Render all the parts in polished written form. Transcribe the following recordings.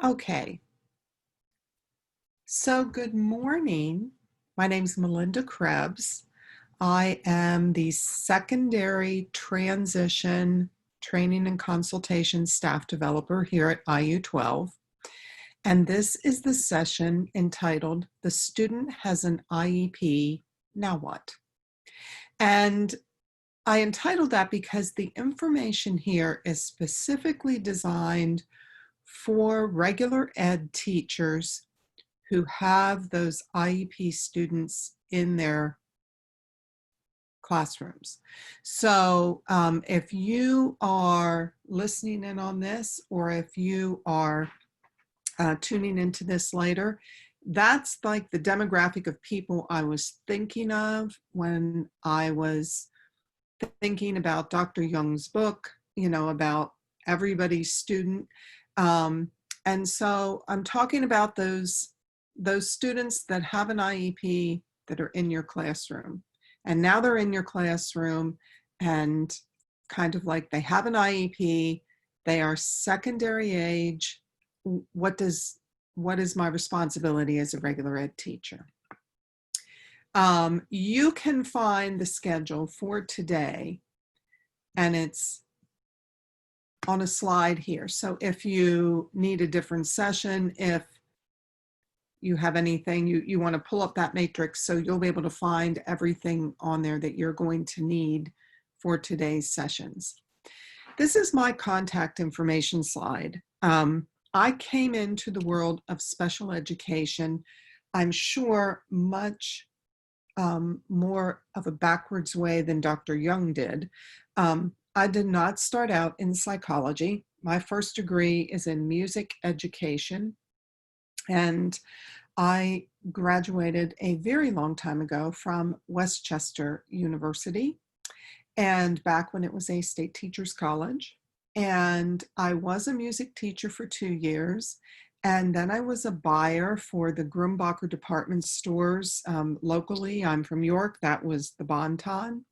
Okay, so good morning. My name is Melinda Krebs. I am the Secondary Transition Training and Consultation Staff Developer here at IU12. And this is the session entitled, The Student Has an IEP, Now What? And I entitled that because the information here is specifically designed for regular ed teachers who have those IEP students in their classrooms. So if you are listening in on this, or if you are tuning into this later, that's like the demographic of people I was thinking of when I was thinking about Dr. Young's book, about everybody's student. And so I'm talking about those students that have an IEP that are in your classroom. And now they're in your classroom and kind of like they have an IEP, they are secondary age. What is my responsibility as a regular ed teacher? You can find the schedule for today, and it's on a slide here. So if you need a different session, if you have anything, you want to pull up that matrix so you'll be able to find everything on there that you're going to need for today's sessions. This is my contact information slide. I came into the world of special education, I'm sure much more of a backwards way than Dr. Young did. I did not start out in psychology. My first degree is in music education, and I graduated a very long time ago from Westchester University, and back when it was a state teachers college. And I was a music teacher for 2 years. And then I was a buyer for the Grumbacher department stores locally. I'm from York. That was the Bon-Ton.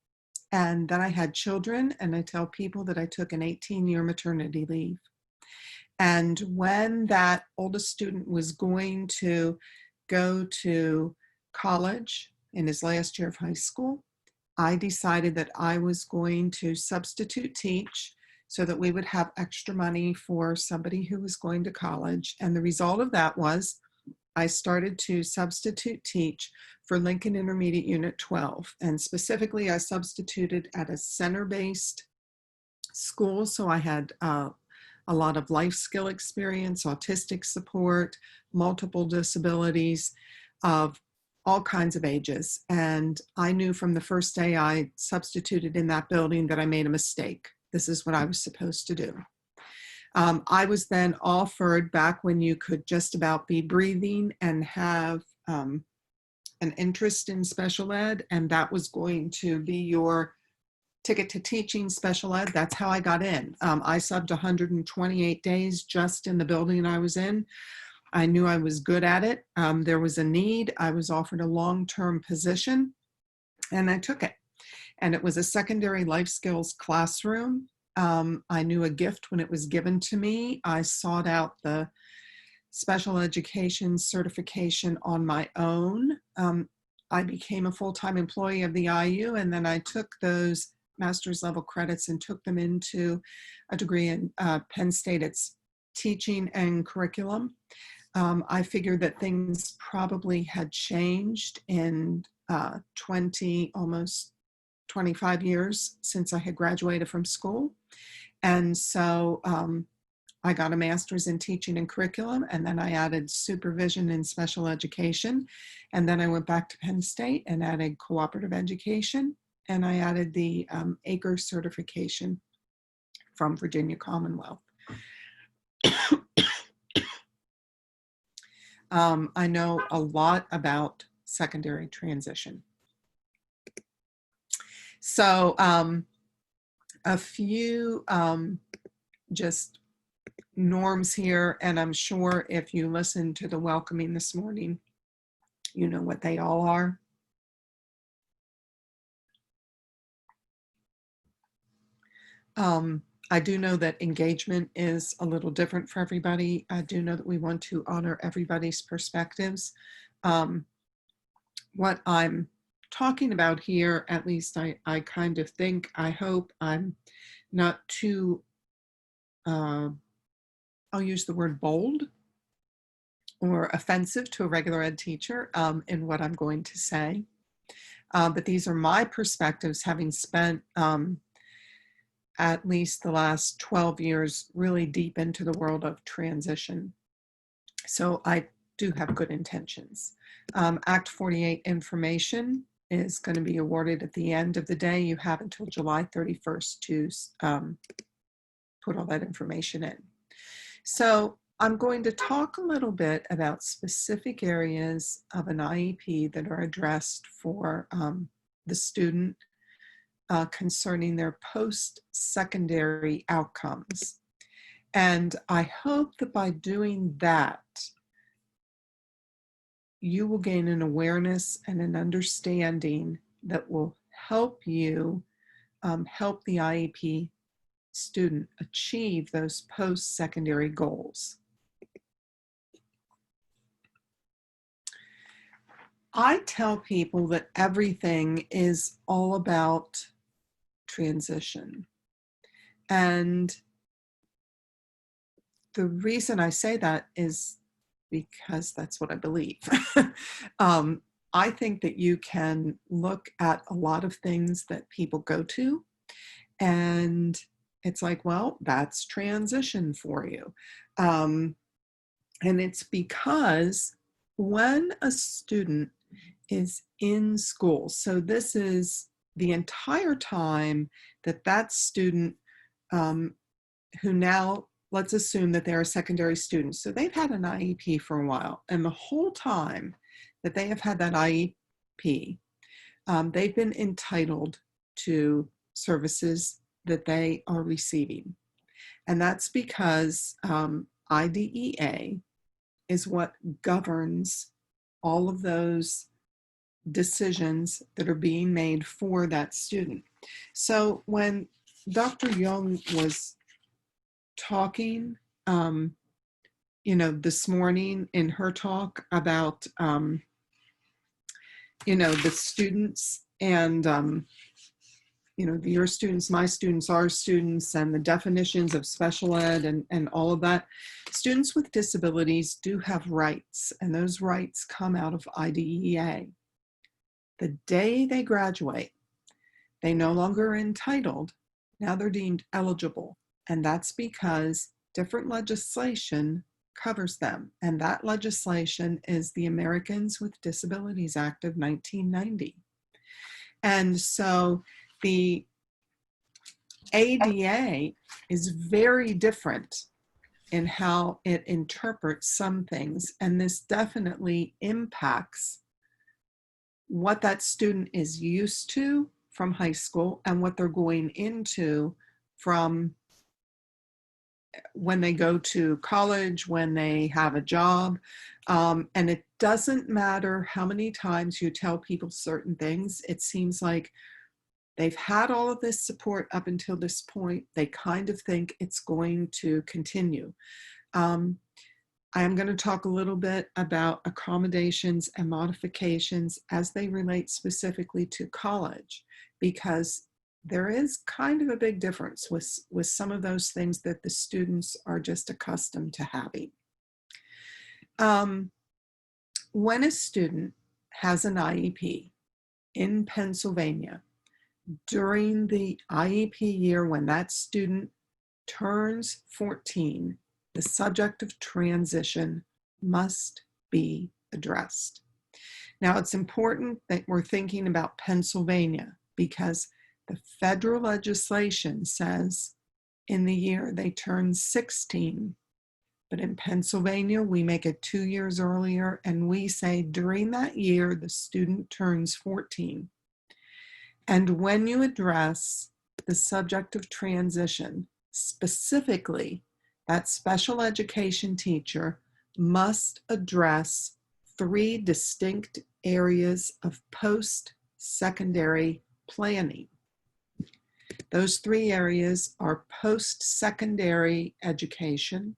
And then I had children, and I tell people that I took an 18-year maternity leave. And when that oldest student was going to go to college in his last year of high school, I decided that I was going to substitute teach so that we would have extra money for somebody who was going to college. And the result of that was I started to substitute teach for Lincoln Intermediate Unit 12. And specifically, I substituted at a center-based school. So I had a lot of life skill experience, autistic support, multiple disabilities of all kinds of ages. And I knew from the first day I substituted in that building that I made a mistake. This is what I was supposed to do. I was then offered, back when you could just about be breathing and have an interest in special ed, and that was going to be your ticket to teaching special ed. That's how I got in. I subbed 128 days just in the building I was in. I knew I was good at it. There was a need. I was offered a long-term position, and I took it. And it was a secondary life skills classroom. I knew a gift when it was given to me. I sought out the special education certification on my own. I became a full-time employee of the IU, and then I took those master's level credits and took them into a degree in Penn State. It's teaching and curriculum. I figured that things probably had changed in almost 25 years since I had graduated from school. And so I got a master's in teaching and curriculum, and then I added supervision in special education. And then I went back to Penn State and added cooperative education, and I added the ACRE certification from Virginia Commonwealth. I know a lot about secondary transition. So a few just norms here, and I'm sure if you listen to the welcoming this morning, you know what they all are. I do know that engagement is a little different for everybody. I do know that we want to honor everybody's perspectives. What I'm talking about here, at least I kind of think, I hope I'm not too, I'll use the word bold or offensive to a regular ed teacher in what I'm going to say. But these are my perspectives, having spent at least the last 12 years really deep into the world of transition. So I do have good intentions. Act 48 information is going to be awarded at the end of the day. You have until July 31st to put all that information in. So I'm going to talk a little bit about specific areas of an IEP that are addressed for the student concerning their post-secondary outcomes. And I hope that by doing that, you will gain an awareness and an understanding that will help you help the IEP student achieve those post-secondary goals. I tell people that everything is all about transition. And the reason I say that is because that's what I believe. I think that you can look at a lot of things that people go to, and it's like, well, that's transition for you. And it's because when a student is in school, so this is the entire time that that student who now, let's assume that they're a secondary student. So they've had an IEP for a while, and the whole time that they have had that IEP, they've been entitled to services that they are receiving. And that's because IDEA is what governs all of those decisions that are being made for that student. So when Dr. Young was talking, this morning in her talk about, the students and, your students, my students, our students, and the definitions of special ed and all of that. Students with disabilities do have rights, and those rights come out of IDEA. The day they graduate, they no longer are entitled. Now they're deemed eligible. And that's because different legislation covers them. And that legislation is the Americans with Disabilities Act of 1990. And so the ADA is very different in how it interprets some things. And this definitely impacts what that student is used to from high school and what they're going into from when they go to college, when they have a job. And it doesn't matter how many times you tell people certain things. It seems like they've had all of this support up until this point. They kind of think it's going to continue. I am going to talk a little bit about accommodations and modifications as they relate specifically to college, because there is kind of a big difference with some of those things that the students are just accustomed to having. When a student has an IEP in Pennsylvania, during the IEP year when that student turns 14, the subject of transition must be addressed. Now, it's important that we're thinking about Pennsylvania because the federal legislation says in the year they turn 16, but in Pennsylvania, we make it 2 years earlier, and we say during that year, the student turns 14. And when you address the subject of transition, specifically, that special education teacher must address 3 distinct areas of post-secondary planning. Those three areas are post-secondary education,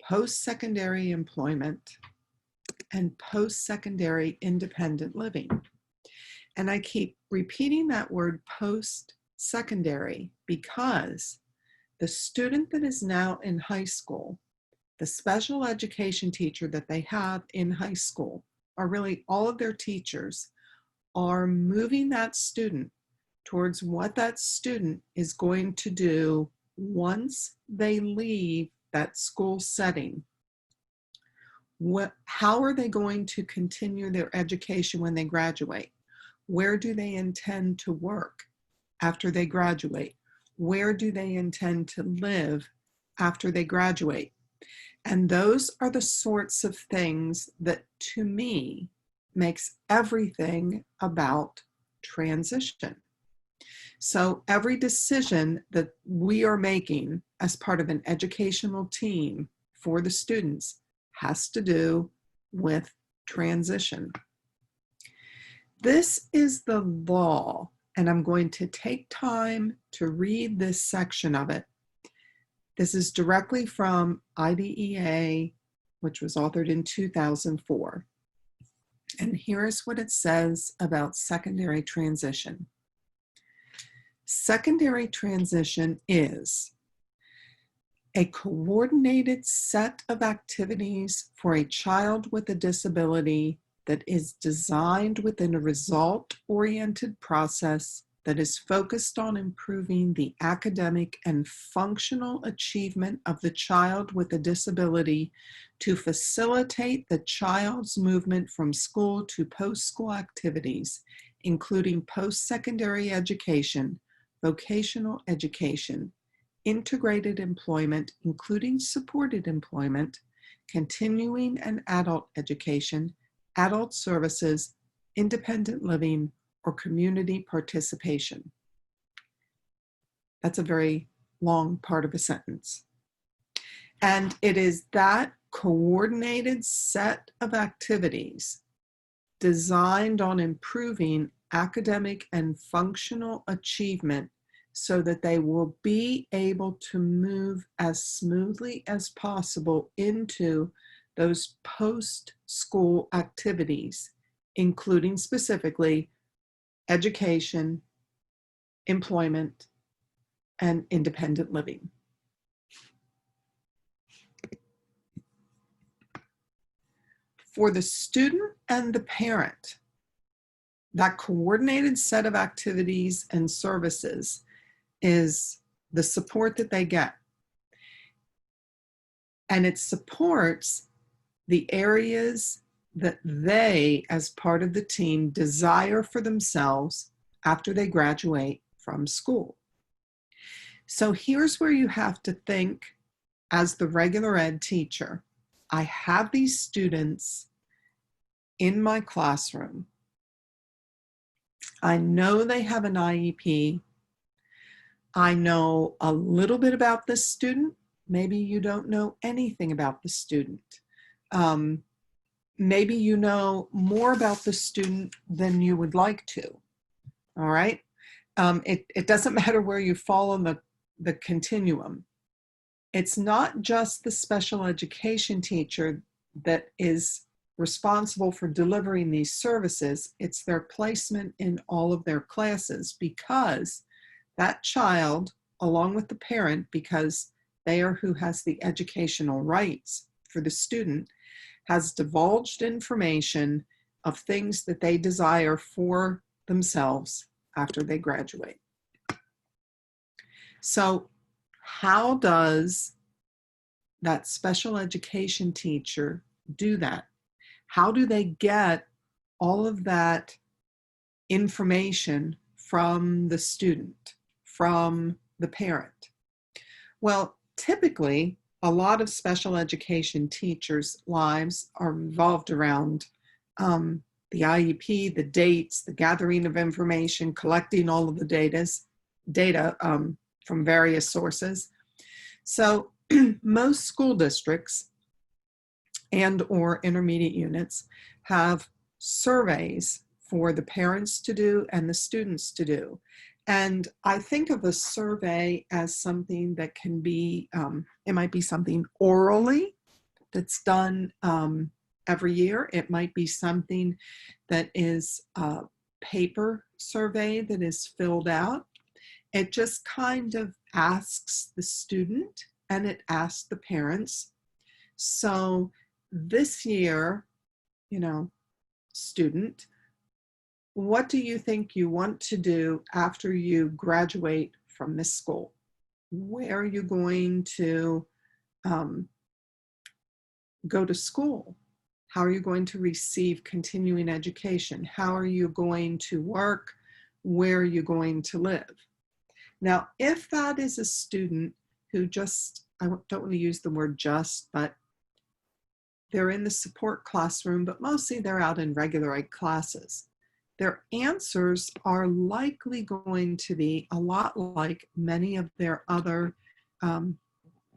post-secondary employment, and post-secondary independent living. And I keep repeating that word post-secondary because the student that is now in high school, the special education teacher that they have in high school, or really all of their teachers, are moving that student towards what that student is going to do once they leave that school setting. How are they going to continue their education when they graduate? Where do they intend to work after they graduate? Where do they intend to live after they graduate? And those are the sorts of things that, to me, makes everything about transition. So every decision that we are making as part of an educational team for the students has to do with transition. This is the law, and I'm going to take time to read this section of it. This is directly from IDEA, which was authored in 2004. And here's what it says about secondary transition. Secondary transition is a coordinated set of activities for a child with a disability that is designed within a result-oriented process that is focused on improving the academic and functional achievement of the child with a disability to facilitate the child's movement from school to post-school activities, including post-secondary education, vocational education, integrated employment, including supported employment, continuing and adult education, adult services, independent living, or community participation. That's a very long part of a sentence. And it is that coordinated set of activities designed on improving academic and functional achievement so that they will be able to move as smoothly as possible into those post-school activities, including specifically education, employment, and independent living. For the student and the parent, that coordinated set of activities and services is the support that they get. And it supports the areas that they, as part of the team, desire for themselves after they graduate from school. So here's where you have to think as the regular ed teacher. I have these students in my classroom. I know they have an IEP. I know a little bit about this student. Maybe you don't know anything about the student. Maybe you know more about the student than you would like to, all right? It doesn't matter where you fall on the continuum. It's not just the special education teacher that is responsible for delivering these services. It's their placement in all of their classes, because that child, along with the parent, because they are who has the educational rights for the student, has divulged information of things that they desire for themselves after they graduate. So how does that special education teacher do that? How do they get all of that information from the student, from the parent? Well, typically, a lot of special education teachers' lives are revolved around the IEP, the dates, the gathering of information, collecting all of the data from various sources. So most school districts and or intermediate units have surveys for the parents to do and the students to do. And I think of a survey as something that can be, it might be something orally that's done every year. It might be something that is a paper survey that is filled out. It just kind of asks the student and it asks the parents. So this year, student, what do you think you want to do after you graduate from this school? Where are you going to go to school? How are you going to receive continuing education? How are you going to work? Where are you going to live? Now, if that is a student who just, I don't want to use the word just, but they're in the support classroom, but mostly they're out in regular ed classes, their answers are likely going to be a lot like many of their other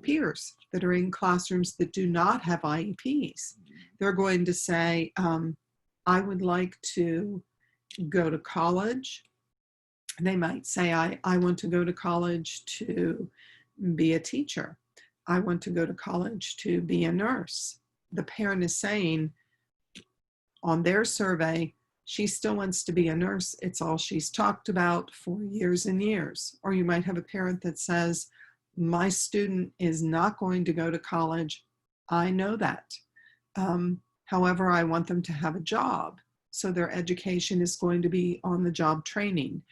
peers that are in classrooms that do not have IEPs. They're going to say, I would like to go to college. They might say, I want to go to college to be a teacher. I want to go to college to be a nurse. The parent is saying on their survey, she still wants to be a nurse. It's all she's talked about for years and years. Or you might have a parent that says, my student is not going to go to college. I know that. However, I want them to have a job. So their education is going to be on the job training.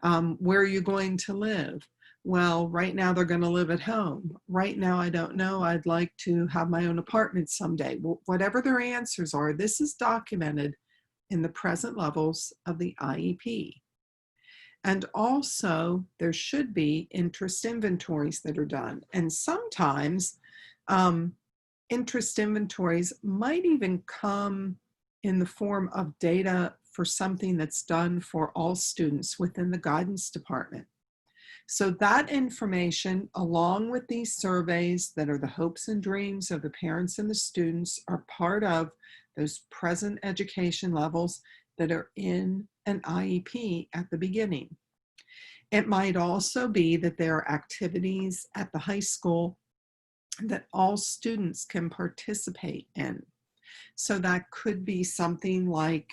Where are you going to live? Well, right now they're going to live at home. Right now, I don't know. I'd like to have my own apartment someday. Whatever their answers are, this is documented in the present levels of the IEP. And also, there should be interest inventories that are done. And sometimes interest inventories might even come in the form of data for something that's done for all students within the guidance department. So that information, along with these surveys that are the hopes and dreams of the parents and the students, are part of those present education levels that are in an IEP at the beginning. It might also be that there are activities at the high school that all students can participate in. So that could be something like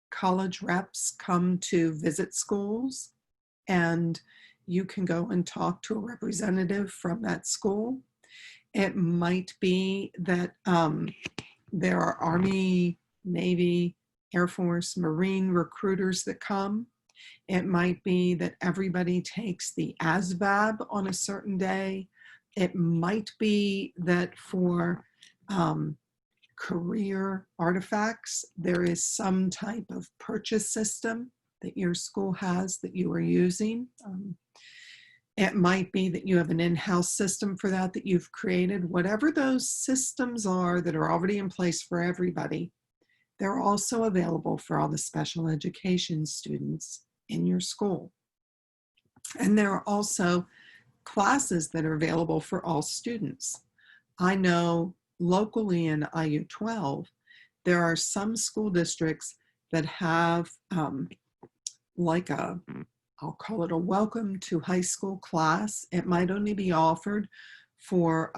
college reps come to visit schools, and you can go and talk to a representative from that school. It might be that there are Army, Navy, Air Force, Marine recruiters that come. It might be that everybody takes the ASVAB on a certain day. It might be that for career artifacts, there is some type of purchase system that your school has that you are using. It might be that you have an in-house system for that you've created. Whatever those systems are that are already in place for everybody, they're also available for all the special education students in your school. And there are also classes that are available for all students. I know locally in IU12, there are some school districts that have like I'll call it a welcome to high school class. It might only be offered for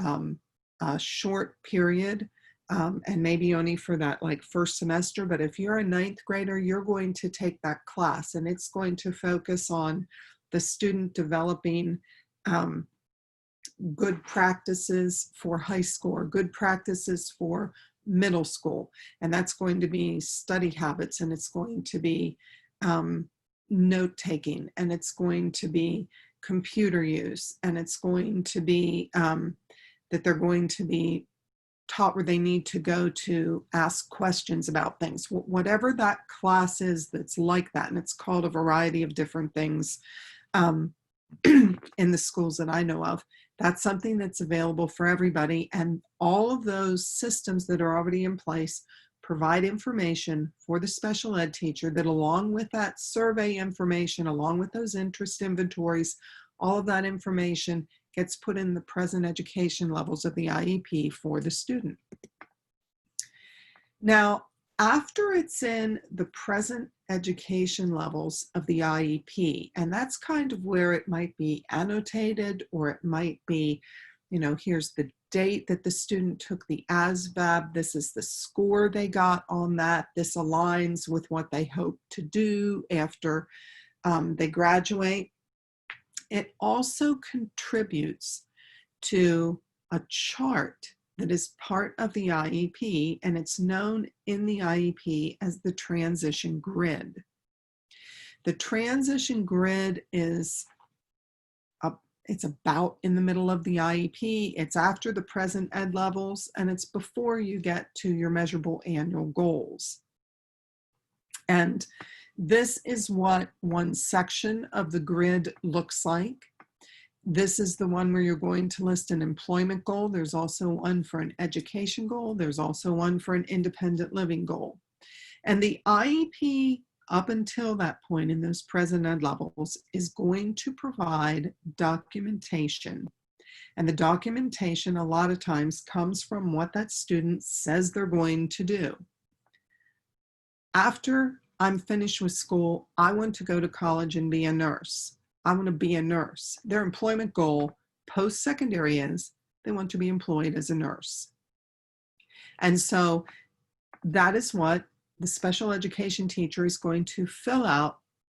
a short period and maybe only for that like first semester. But if you're a ninth grader, you're going to take that class, and it's going to focus on the student developing good practices for high school or good practices for middle school. And that's going to be study habits, and it's going to be note taking, and it's going to be computer use, and it's going to be that they're going to be taught where they need to go to ask questions about things. Whatever that class is that's like that, and it's called a variety of different things in the schools that I know of, that's something that's available for everybody. And all of those systems that are already in place provide information for the special ed teacher that, along with that survey information, along with those interest inventories, all of that information gets put in the present education levels of the IEP for the student. Now, after it's in the present education levels of the IEP. And that's kind of where it might be annotated, or it might be, here's the date that the student took the ASVAB. This is the score they got on that. This aligns with what they hope to do after they graduate. It also contributes to a chart that is part of the IEP, and it's known in the IEP as the transition grid. The transition grid is it's about in the middle of the IEP. It's after the present ed levels, and it's before you get to your measurable annual goals. And this is what one section of the grid looks like. This is the one where you're going to list an employment goal. There's also one for an education goal. There's also one for an independent living goal. And the IEP, up until that point in those present ed levels, is going to provide documentation. And the documentation a lot of times comes from what that student says they're going to do. After I'm finished with school, I want to go to college and be a nurse. I want to be a nurse. Their employment goal post-secondary is they want to be employed as a nurse. And so that is what the special education teacher is going to fill out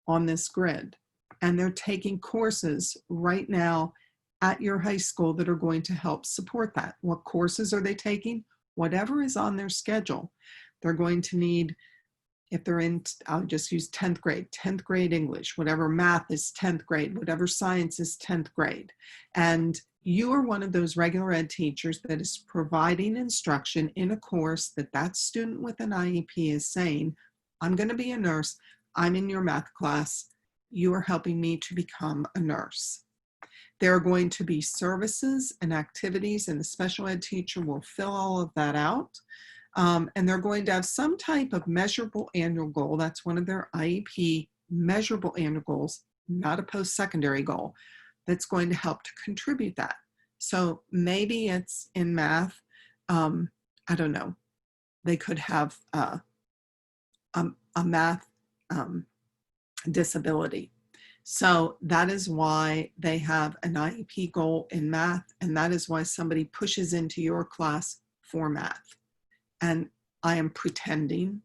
on this grid. And they're taking courses right now at your high school that are going to help support that. What courses are they taking? Whatever is on their schedule. They're going to need, if they're in, I'll just use 10th grade English, whatever math is 10th grade, whatever science is 10th grade. And you are one of those regular ed teachers that is providing instruction in a course that that student with an IEP is saying, I'm going to be a nurse. I'm in your math class. You are helping me to become a nurse. There are going to be services and activities, and the special ed teacher will fill all of that out. And they're going to have some type of measurable annual goal. That's one of their IEP measurable annual goals, not a post-secondary goal, that's going to help to contribute that. So maybe it's in math. I don't know. They could have a math disability. So that is why they have an IEP goal in math, and that is why somebody pushes into your class for math. And I am pretending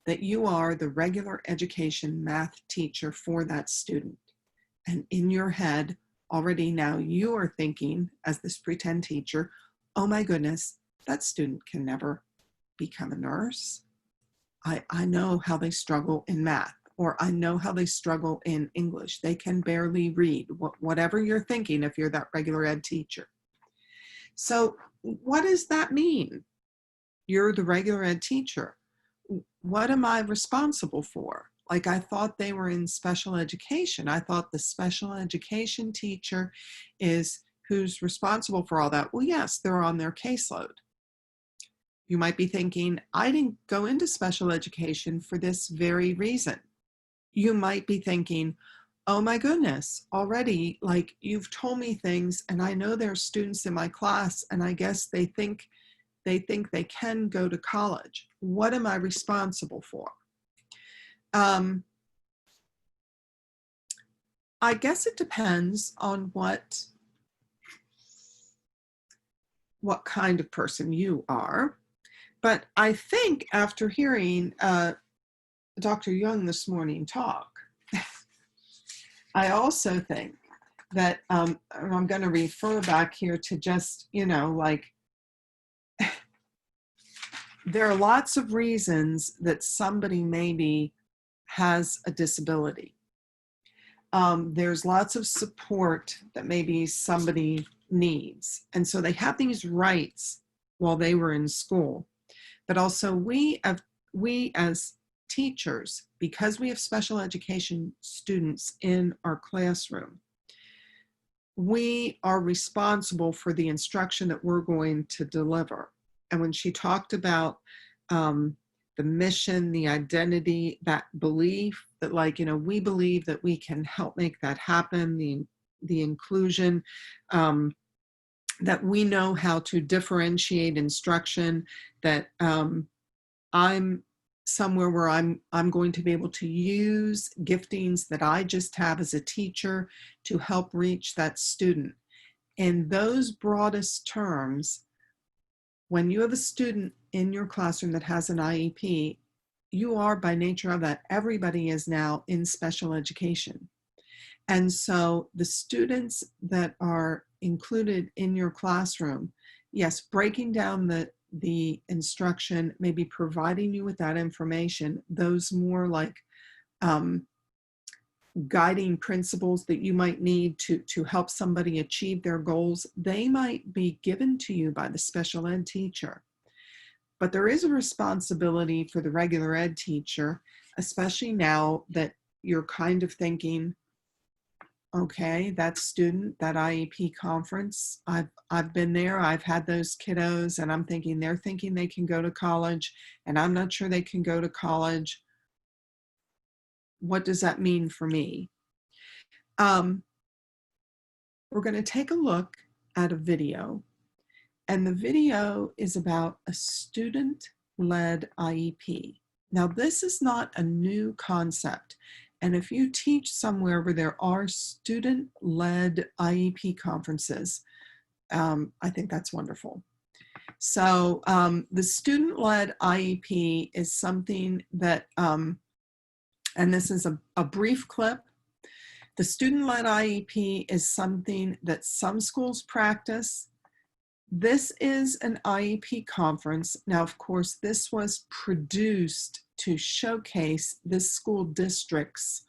that you are the regular education math teacher for that student. And in your head, already now you are thinking, as this pretend teacher, oh my goodness, that student can never become a nurse. I know how they struggle in math, or I know how they struggle in English. They can barely read, whatever you're thinking if you're that regular ed teacher. So what does that mean? You're the regular ed teacher. What am I responsible for? Like, I thought they were in special education. I thought the special education teacher is who's responsible for all that. Well, yes, they're on their caseload. You might be thinking, I didn't go into special education for this very reason. You might be thinking, oh my goodness, already, like, you've told me things, and I know there are students in my class, and I guess they think they can go to college. What am I responsible for? I guess it depends on what kind of person you are. But I think after hearing Dr. Young this morning talk, I also think that I'm going to refer back here to just, like, there are lots of reasons that somebody maybe has a disability. There's lots of support that maybe somebody needs. And so they have these rights while they were in school. But also we as teachers, because we have special education students in our classroom, we are responsible for the instruction that we're going to deliver. And when she talked about the mission, the identity, that belief that, like, we believe that we can help make that happen, the inclusion, that we know how to differentiate instruction, that I'm somewhere where I'm going to be able to use giftings that I just have as a teacher to help reach that student. In those broadest terms, when you have a student in your classroom that has an IEP, you are, by nature of that, everybody is now in special education. And so the students that are included in your classroom, yes, breaking down the instruction, maybe providing you with that information, those more like guiding principles that you might need to help somebody achieve their goals, they might be given to you by the special ed teacher. But there is a responsibility for the regular ed teacher, especially now that you're kind of thinking, okay, that student, that IEP conference, I've been there, I've had those kiddos, and I'm thinking they're thinking they can go to college, and I'm not sure they can go to college. What does that mean for me? We're going to take a look at a video, and the video is about a student-led IEP. Now, this is not a new concept. And if you teach somewhere where there are student-led IEP conferences, I think that's wonderful. So the student-led IEP is something that, and this is a brief clip. The student-led IEP is something that some schools practice. This is an IEP conference. Now, of course, this was produced to showcase this school district's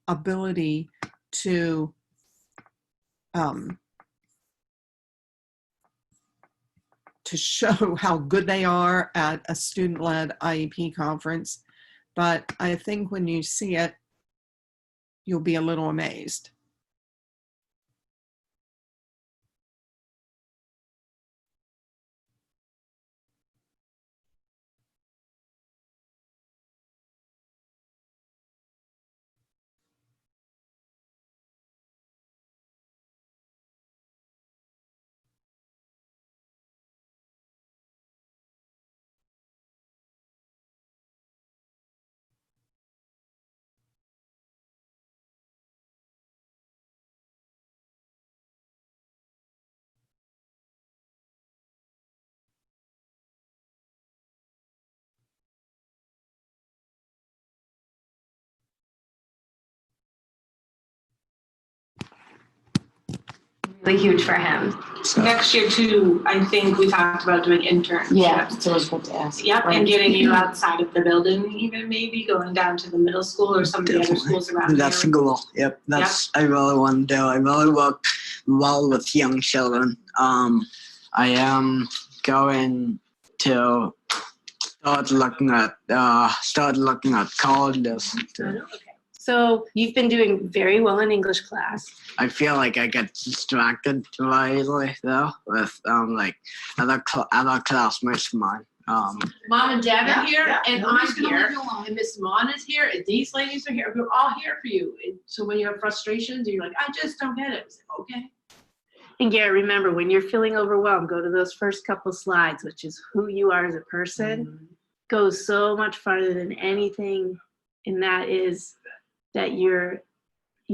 ability to show how good they are at a student-led IEP conference. But I think when you see it, you'll be a little amazed. Really huge for him. So next year too, I think we talked about doing internships. Yeah, so I was about to ask. Yep, right. and getting you outside of the building, even maybe going down to the middle school or some of the other schools around That's the here. goal. Yep, that's I really want to do. I really work well with young children. I am going to start looking at colleges. Okay. So you've been doing very well in English class. I feel like I get distracted very easily though with like other classmates of mine. Mom and Dad are here, and I'm here, and Miss Mon is here, and these ladies are here. We're all here for you. And so when you have frustrations, and you're like, I just don't get it. It's like, okay. And Garrett, remember, when you're feeling overwhelmed, go to those first couple slides, which is who you are as a person. Mm-hmm. Goes so much farther than anything, and that is that you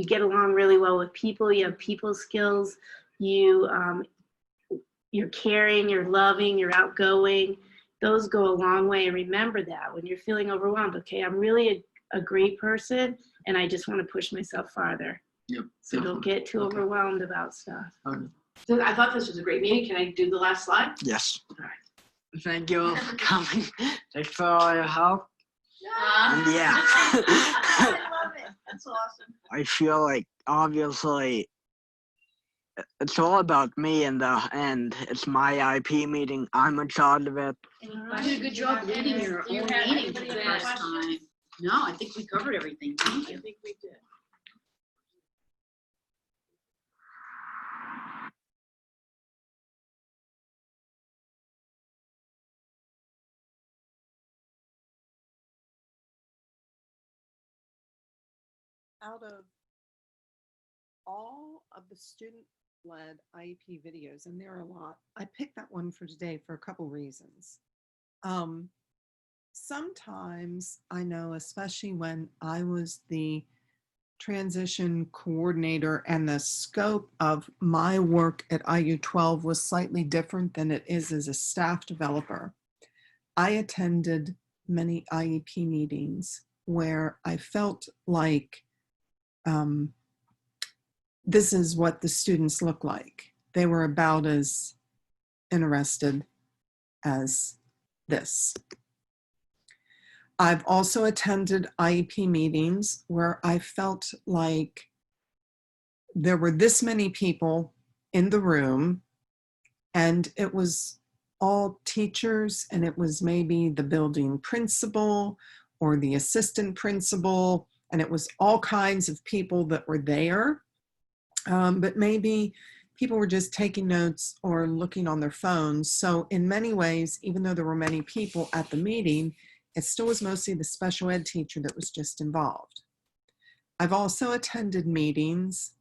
get along really well with people. You have people skills. You're caring. You're loving. You're outgoing. Those go a long way. And remember that when you're feeling overwhelmed. Okay, I'm really a great person, and I just want to push myself farther. Yep. So don't get too overwhelmed about stuff. Okay. So I thought this was a great meeting. Can I do the last slide? Yes. All right. Thank you all for coming. Thanks for all your help. And yeah. I love it. That's awesome. I feel like obviously it's all about me and it's my IP meeting. I'm in charge of it. You did a good job leading your own meeting for the first time. No, I think we covered everything. Thank you. I think we did. Out of all of the student-led IEP videos, and there are a lot, I picked that one for today for a couple reasons. sometimes I know, especially when I was the transition coordinator and the scope of my work at IU12 was slightly different than it is as a staff developer. I attended many IEP meetings where I felt like this is what the students look like. They were about as interested as this. I've also attended IEP meetings where I felt like there were this many people in the room and it was all teachers, and it was maybe the building principal or the assistant principal, and it was all kinds of people that were there. But maybe people were just taking notes or looking on their phones. So in many ways, even though there were many people at the meeting, it still was mostly the special ed teacher that was just involved. I've also attended meetings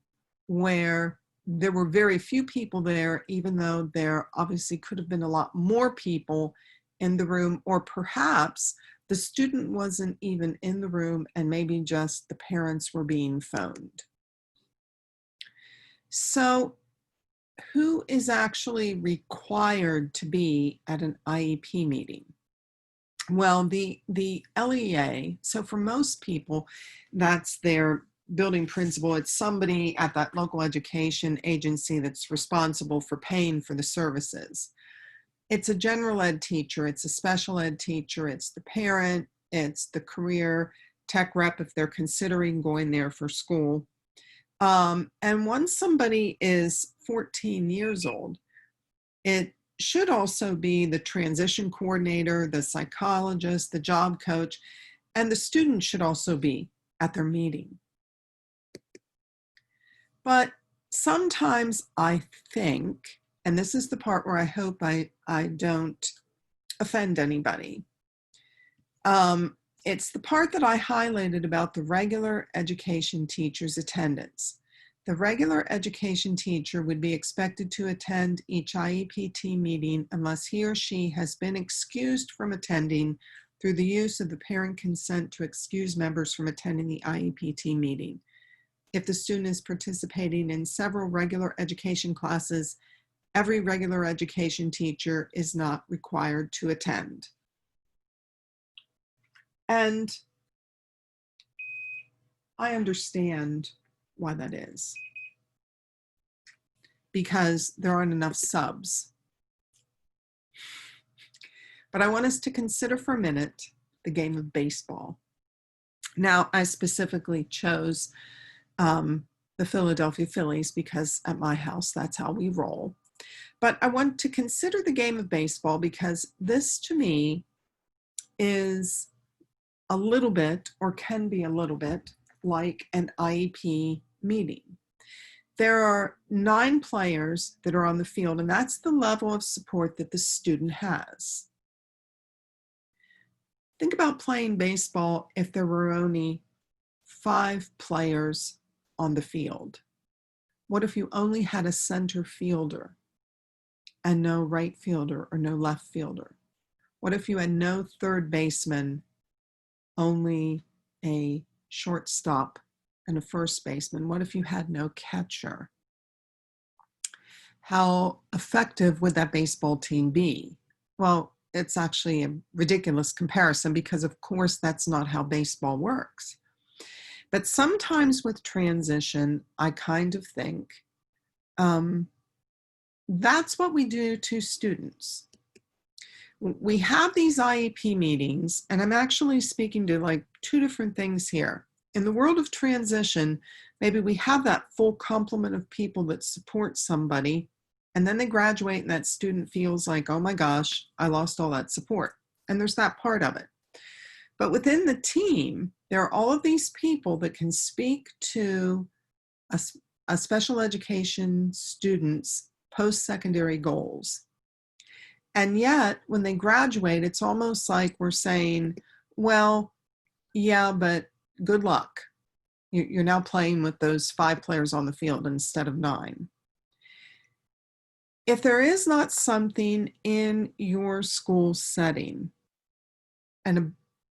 where there were very few people there, even though there obviously could have been a lot more people in the room, or perhaps the student wasn't even in the room and maybe just the parents were being phoned. So who is actually required to be at an IEP meeting? Well, the LEA, so for most people, that's their building principal. It's somebody at that local education agency that's responsible for paying for the services. It's a general ed teacher, it's a special ed teacher, it's the parent, it's the career tech rep if they're considering going there for school. And once somebody is 14 years old, it should also be the transition coordinator, the psychologist, the job coach, and the student should also be at their meeting. But sometimes I think, and this is the part where I hope I don't offend anybody, it's the part that I highlighted about the regular education teacher's attendance. The regular education teacher would be expected to attend each IEP team meeting unless he or she has been excused from attending through the use of the parent consent to excuse members from attending the IEP team meeting. If the student is participating in several regular education classes, every regular education teacher is not required to attend. And I understand why that is. Because there aren't enough subs. But I want us to consider for a minute the game of baseball. Now, I specifically chose the Philadelphia Phillies because at my house, that's how we roll. But I want to consider the game of baseball because this, to me, is a little bit, or can be a little bit, like an IEP meeting. There are 9 players that are on the field, and that's the level of support that the student has. Think about playing baseball if there were only 5 players on the field. What if you only had a center fielder and no right fielder or no left fielder? What if you had no third baseman, only a shortstop and a first baseman? What if you had no catcher? How effective would that baseball team be? Well, it's actually a ridiculous comparison because, of course, that's not how baseball works. But sometimes with transition, I kind of think that's what we do to students. We have these IEP meetings, and I'm actually speaking to like 2 different things here. In the world of transition, maybe we have that full complement of people that support somebody, and then they graduate and that student feels like, oh my gosh, I lost all that support. And there's that part of it. But within the team, there are all of these people that can speak to a special education student's post-secondary goals. And yet, when they graduate, it's almost like we're saying, well, yeah, but good luck. You're now playing with those 5 players on the field instead of 9. If there is not something in your school setting an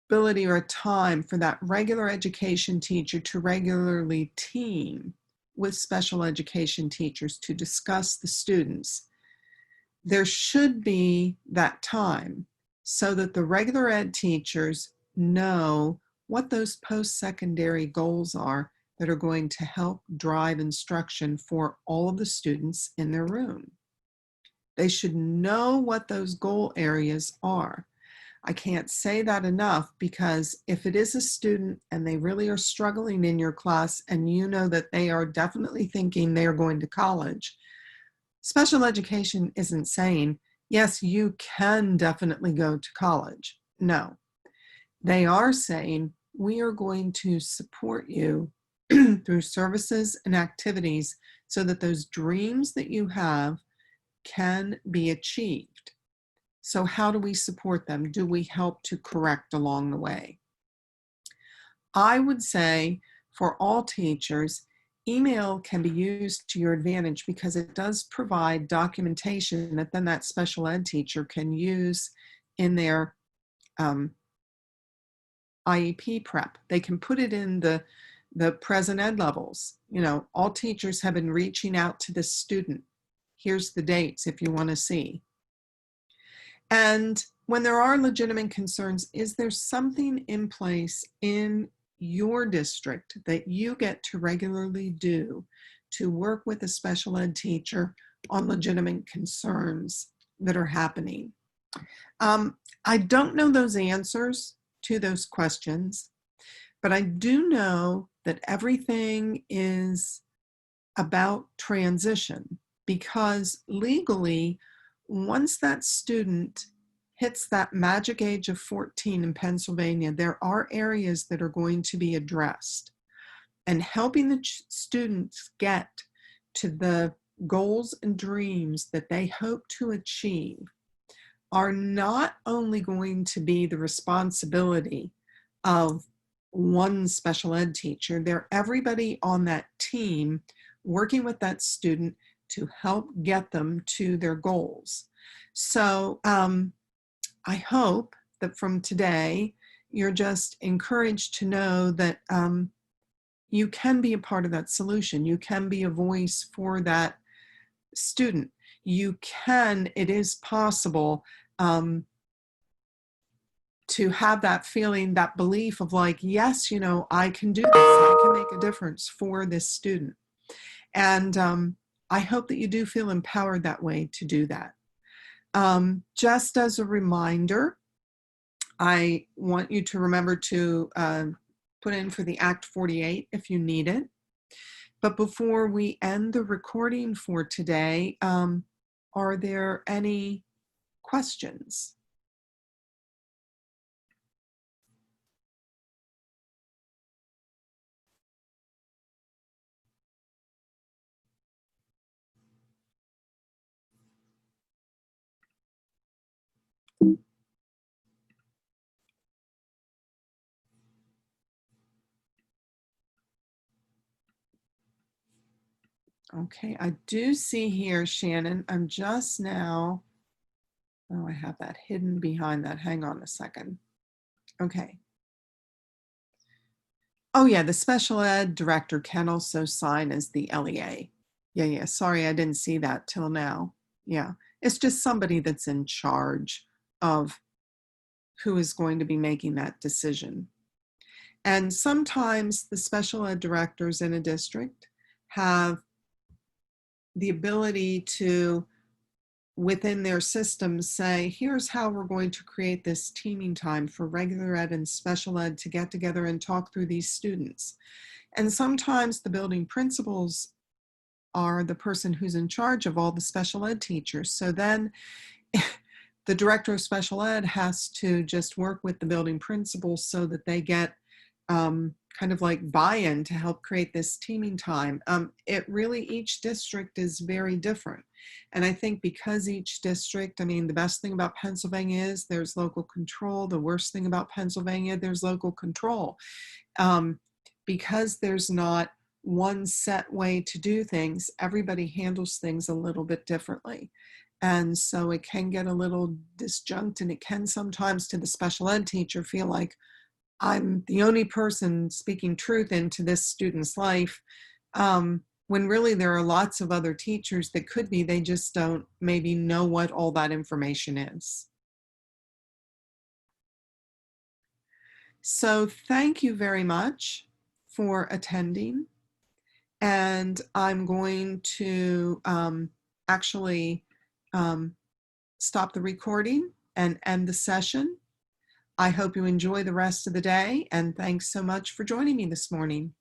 ability or a time for that regular education teacher to regularly team with special education teachers to discuss the students, there should be that time so that the regular ed teachers know what those post-secondary goals are that are going to help drive instruction for all of the students in their room. They should know what those goal areas are. I can't say that enough, because if it is a student and they really are struggling in your class and you know that they are definitely thinking they are going to college, special education isn't saying, yes, you can definitely go to college. No, they are saying, we are going to support you through services and activities so that those dreams that you have can be achieved. So how do we support them? Do we help to correct along the way? I would say for all teachers, email can be used to your advantage because it does provide documentation that then that special ed teacher can use in their IEP prep. They can put it in the present ed levels. You know, all teachers have been reaching out to this student. Here's the dates if you want to see. And when there are legitimate concerns, is there something in place in your district that you get to regularly do to work with a special ed teacher on legitimate concerns that are happening? I don't know those answers to those questions, but I do know that everything is about transition, because legally, once that student hits that magic age of 14 in Pennsylvania, there are areas that are going to be addressed. And helping the students get to the goals and dreams that they hope to achieve are not only going to be the responsibility of one special ed teacher, they're everybody on that team working with that student to help get them to their goals. So I hope that from today, you're just encouraged to know that you can be a part of that solution. You can be a voice for that student. You can, it is possible to have that feeling, that belief of like, yes, you know, I can do this. I can make a difference for this student. And I hope that you do feel empowered that way to do that. Just as a reminder, I want you to remember to put in for the Act 48 if you need it. But before we end the recording for today, are there any questions? Okay, I do see here, Shannon, I'm just now, oh, I have that hidden behind that. Hang on a second. Okay. Oh yeah, the special ed director can also sign as the LEA. Yeah, sorry, I didn't see that till now. Yeah, it's just somebody that's in charge of who is going to be making that decision. And sometimes the special ed directors in a district have the ability to, within their system, say, here's how we're going to create this teaming time for regular ed and special ed to get together and talk through these students. And sometimes the building principals are the person who's in charge of all the special ed teachers. So then the director of special ed has to just work with the building principals so that they get kind of like buy-in to help create this teaming time. It really, each district is very different. And I think because each district, I mean, the best thing about Pennsylvania is there's local control. The worst thing about Pennsylvania, there's local control. Because there's not one set way to do things, everybody handles things a little bit differently. And so it can get a little disjunct, and it can sometimes to the special ed teacher feel like I'm the only person speaking truth into this student's life, when really there are lots of other teachers that could be, they just don't maybe know what all that information is. So thank you very much for attending. And I'm going to actually stop the recording and end the session. I hope you enjoy the rest of the day, and thanks so much for joining me this morning.